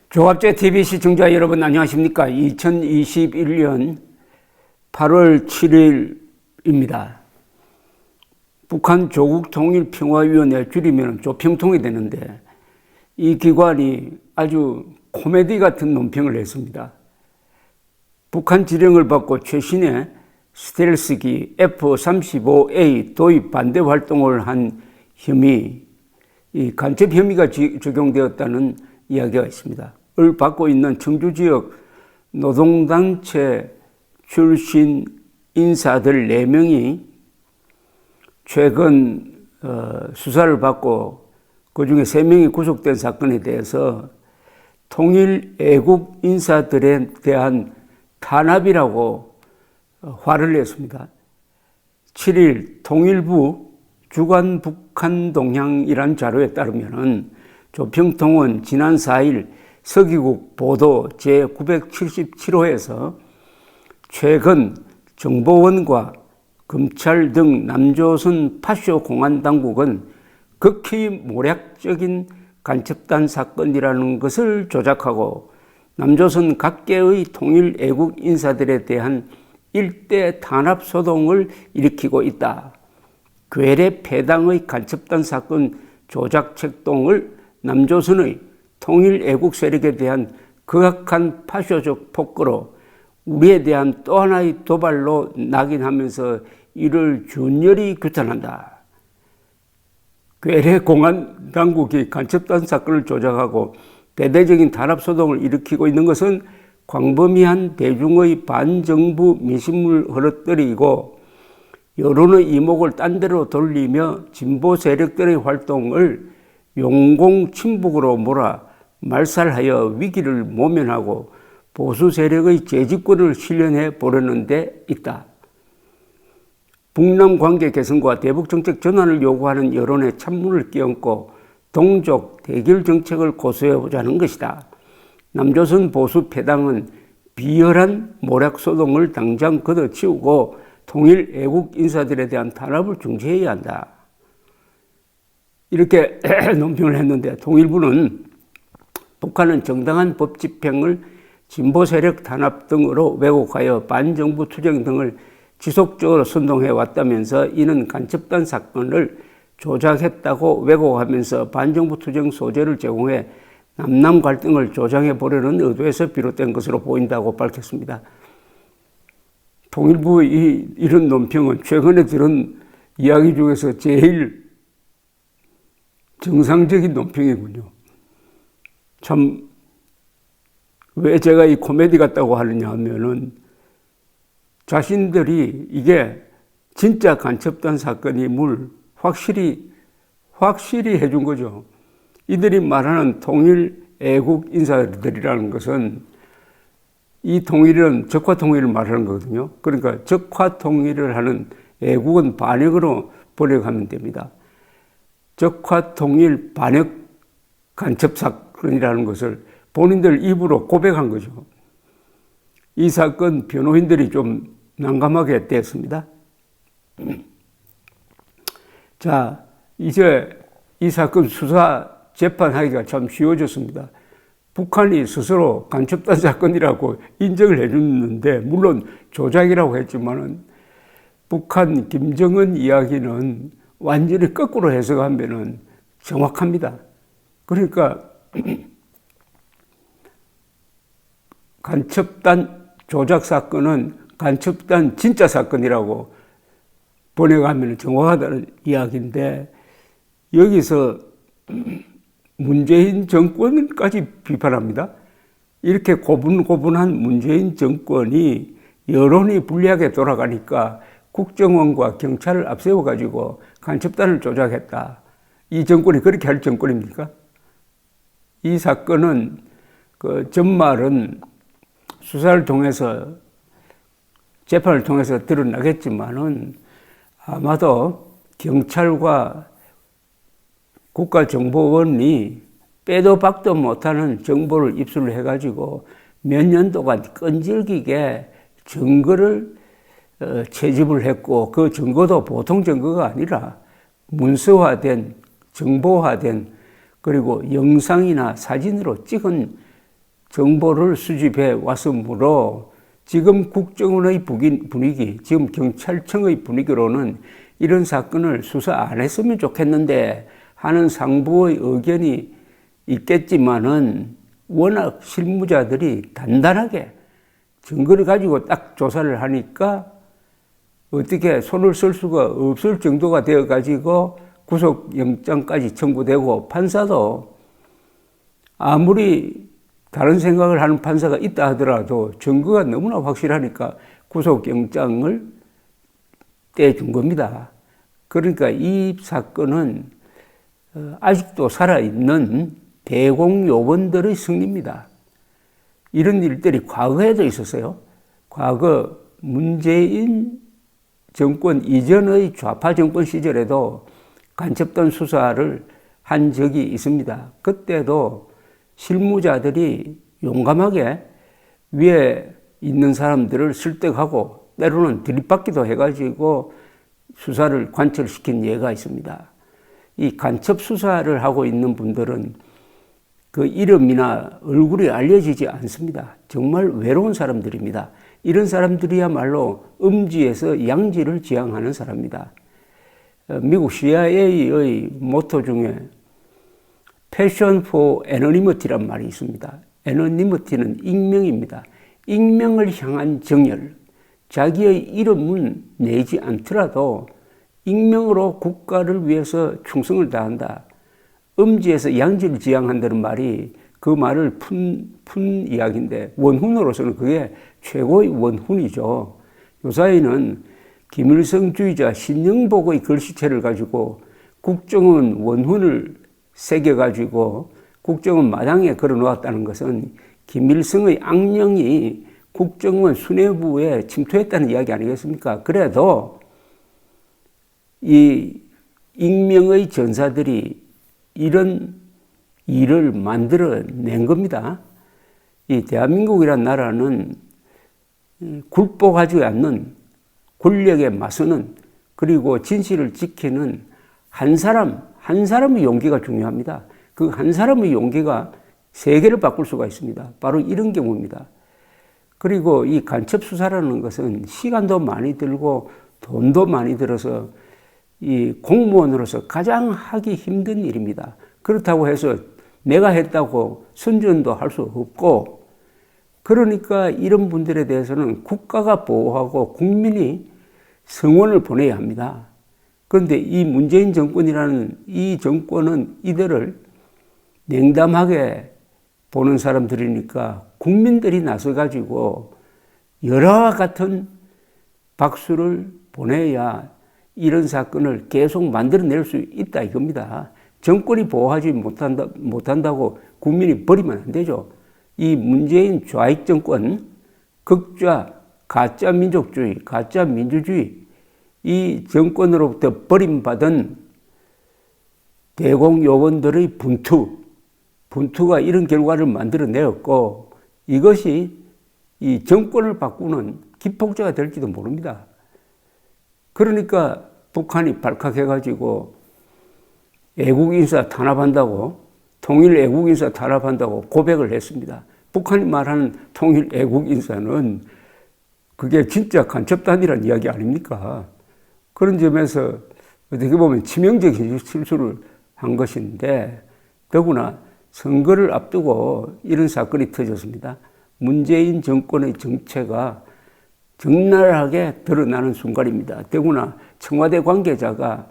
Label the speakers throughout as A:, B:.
A: 조갑제 TV 시청자 여러분 안녕하십니까? 2021년 8월 7일입니다. 북한 조국통일평화위원회 줄이면 조평통이 되는데 이 기관이 아주 코미디 같은 논평을 했습니다. 북한 지령을 받고 최신의 스텔스기 F-35A 도입 반대 활동을 한 혐의, 이 간첩 혐의가 적용되었다는 이야기가 있습니다. 을 받고 있는 청주 지역 노동단체 출신 인사들 4명이 최근 수사를 받고 그중에 3명이 구속된 사건에 대해서 통일 애국 인사들에 대한 탄압이라고 화를 냈습니다. 7일 통일부 주간 북한 동향이란 자료에 따르면 조평통은 지난 4일 서기국 보도 제977호에서 최근 정보원과 검찰 등 남조선 파쇼 공안당국은 극히 모략적인 간첩단 사건이라는 것을 조작하고 남조선 각계의 통일 애국 인사들에 대한 일대 탄압 소동을 일으키고 있다. 괴뢰 패당의 간첩단 사건 조작 책동을 남조선의 통일 애국 세력에 대한 극악한 파쇼적 폭거로 우리에 대한 또 하나의 도발로 낙인하면서 이를 준열히 규탄한다. 괴뢰 공안 당국이 간첩단 사건을 조작하고 대대적인 탄압 소동을 일으키고 있는 것은 광범위한 대중의 반정부 민심을 흐트러뜨리고 여론의 이목을 딴 데로 돌리며 진보 세력들의 활동을 용공 침묵으로 몰아 말살하여 위기를 모면하고 보수 세력의 재집권을 실현해 보려는 데 있다. 북남 관계 개선과 대북 정책 전환을 요구하는 여론의 찬물을 끼얹고 동족 대결 정책을 고수해보자는 것이다. 남조선 보수 패당은 비열한 모략 소동을 당장 걷어치우고 통일 애국 인사들에 대한 탄압을 중지해야 한다. 이렇게 논평을 했는데 통일부는 북한은 정당한 법 집행을 진보 세력 탄압 등으로 왜곡하여 반정부 투쟁 등을 지속적으로 선동해 왔다면서 이는 간첩단 사건을 조작했다고 왜곡하면서 반정부 투쟁 소재를 제공해 남남 갈등을 조장해 보려는 의도에서 비롯된 것으로 보인다고 밝혔습니다. 통일부의 이런 논평은 최근에 들은 이야기 중에서 제일 정상적인 논평이군요. 참, 왜 제가 이 코미디 같다고 하느냐 하면은 자신들이 이게 진짜 간첩단 사건임을 확실히 해준 거죠. 이들이 말하는 통일 애국 인사들이라는 것은 이 통일은 적화 통일을 말하는 거거든요. 그러니까 적화 통일을 하는 애국은 반역으로 번역하면 됩니다. 적화 통일 반역 간첩 사건이라는 것을 본인들 입으로 고백한 거죠. 이 사건 변호인들이 좀 난감하게 됐습니다. 자, 이제 이 사건 수사 재판하기가 참 쉬워졌습니다. 북한이 스스로 간첩단 사건이라고 인정을 해줬는데 물론 조작이라고 했지만은 북한 김정은 이야기는 완전히 거꾸로 해석하면은 정확합니다. 그러니까 간첩단 조작 사건은 간첩단 진짜 사건이라고 번역하면 정확하다는 이야기인데 여기서 문재인 정권까지 비판합니다. 이렇게 고분고분한 문재인 정권이 여론이 불리하게 돌아가니까 국정원과 경찰을 앞세워가지고 간첩단을 조작했다. 이 정권이 그렇게 할 정권입니까? 이 사건은 그 전말은 수사를 통해서 재판을 통해서 드러나겠지만은 아마도 경찰과 국가정보원이 빼도 박도 못하는 정보를 입수를 해가지고 몇 년 동안 끈질기게 증거를 채집을 했고 그 증거도 보통 증거가 아니라 문서화된, 정보화된 그리고 영상이나 사진으로 찍은 정보를 수집해 왔으므로 지금 국정원의 분위기, 지금 경찰청의 분위기로는 이런 사건을 수사 안 했으면 좋겠는데 하는 상부의 의견이 있겠지만은 워낙 실무자들이 단단하게 증거를 가지고 딱 조사를 하니까 어떻게 손을 쓸 수가 없을 정도가 되어가지고 구속영장까지 청구되고 판사도 아무리 다른 생각을 하는 판사가 있다 하더라도 증거가 너무나 확실하니까 구속영장을 떼준 겁니다. 그러니까 이 사건은 아직도 살아있는 대공요원들의 승리입니다. 이런 일들이 과거에도 있었어요. 과거 문재인 정권 이전의 좌파 정권 시절에도 간첩단 수사를 한 적이 있습니다. 그때도 실무자들이 용감하게 위에 있는 사람들을 설득하고 때로는 들이받기도 해가지고 수사를 관철시킨 예가 있습니다. 이 간첩 수사를 하고 있는 분들은 그 이름이나 얼굴이 알려지지 않습니다. 정말 외로운 사람들입니다. 이런 사람들이야말로 음지에서 양지를 지향하는 사람입니다. 미국 CIA의 모토 중에 Passion for Anonymity란 말이 있습니다. Anonymity는 익명입니다. 익명을 향한 정열. 자기의 이름은 내지 않더라도 익명으로 국가를 위해서 충성을 다한다. 음지에서 양지를 지향한다는 말이 그 말을 푼 이야기인데 원훈으로서는 그게 최고의 원훈이죠. 요사이는 김일성주의자 신영복의 글씨체를 가지고 국정원 원훈을 새겨가지고 국정원 마당에 걸어놓았다는 것은 김일성의 악령이 국정원 수뇌부에 침투했다는 이야기 아니겠습니까? 그래도 이 익명의 전사들이 이런 일을 만들어낸 겁니다. 이 대한민국이란 나라는 굴복하지 않는 권력에 맞서는 그리고 진실을 지키는 한 사람의 용기가 중요합니다. 그 한 사람의 용기가 세계를 바꿀 수가 있습니다. 바로 이런 경우입니다. 그리고 이 간첩 수사라는 것은 시간도 많이 들고 돈도 많이 들어서 이 공무원으로서 가장 하기 힘든 일입니다. 그렇다고 해서 내가 했다고 선전도 할 수 없고, 그러니까 이런 분들에 대해서는 국가가 보호하고 국민이 성원을 보내야 합니다. 그런데 이 문재인 정권이라는 이 정권은 이들을 냉담하게 보는 사람들이니까 국민들이 나서가지고 열화와 같은 박수를 보내야 이런 사건을 계속 만들어낼 수 있다 이겁니다. 정권이 보호하지 못한다고 국민이 버리면 안 되죠. 이 문재인 좌익 정권, 극좌, 가짜 민족주의, 가짜 민주주의, 이 정권으로부터 버림받은 대공요원들의 분투가 이런 결과를 만들어내었고, 이것이 이 정권을 바꾸는 기폭제가 될지도 모릅니다. 그러니까 북한이 발칵해가지고 애국인사 탄압한다고, 통일 애국인사 탄압한다고 고백을 했습니다. 북한이 말하는 통일 애국인사는 그게 진짜 간첩단이라는 이야기 아닙니까? 그런 점에서 어떻게 보면 치명적인 실수를 한 것인데, 더구나 선거를 앞두고 이런 사건이 터졌습니다. 문재인 정권의 정체가 적나라하게 드러나는 순간입니다. 더구나 청와대 관계자가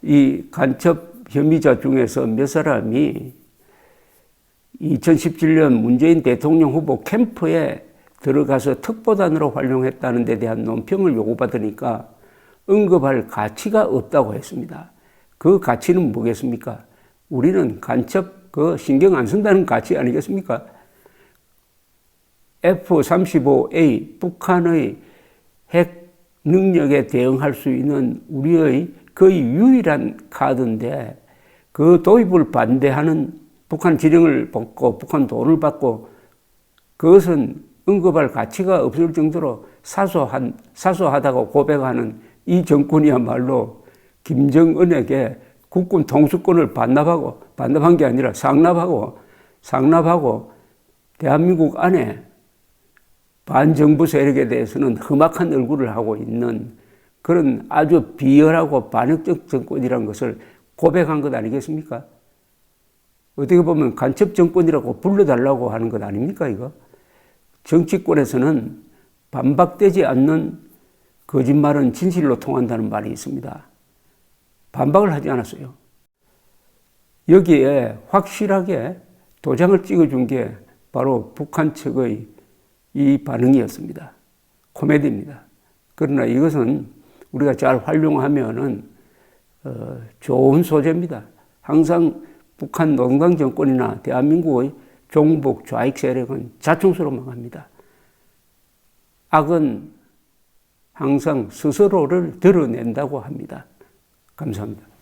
A: 이 간첩 혐의자 중에서 몇 사람이 2017년 문재인 대통령 후보 캠프에 들어가서 특보단으로 활용했다는 데 대한 논평을 요구받으니까 언급할 가치가 없다고 했습니다. 그 가치는 뭐겠습니까? 우리는 간첩 신경 안 쓴다는 가치 아니겠습니까? F-35A 북한의 핵 능력에 대응할 수 있는 우리의 거의 유일한 카드인데, 그 도입을 반대하는 북한 지령을 받고 북한 돈을 받고 그것은 언급할 가치가 없을 정도로 사소하다고 고백하는 이 정권이야말로 김정은에게 국군 통수권을 반납한 게 아니라 상납하고 대한민국 안에 반정부 세력에 대해서는 험악한 얼굴을 하고 있는 그런 아주 비열하고 반역적 정권이라는 것을 고백한 것 아니겠습니까? 어떻게 보면 간첩 정권이라고 불러달라고 하는 것 아닙니까, 이거? 정치권에서는 반박되지 않는 거짓말은 진실로 통한다는 말이 있습니다. 반박을 하지 않았어요. 여기에 확실하게 도장을 찍어준 게 바로 북한 측의 이 반응이었습니다. 코미디입니다. 그러나 이것은 우리가 잘 활용하면은 좋은 소재입니다. 항상 북한 노동당 정권이나 대한민국의 종북 좌익 세력은 자충수로 망합니다. 악은 항상 스스로를 드러낸다고 합니다. 감사합니다.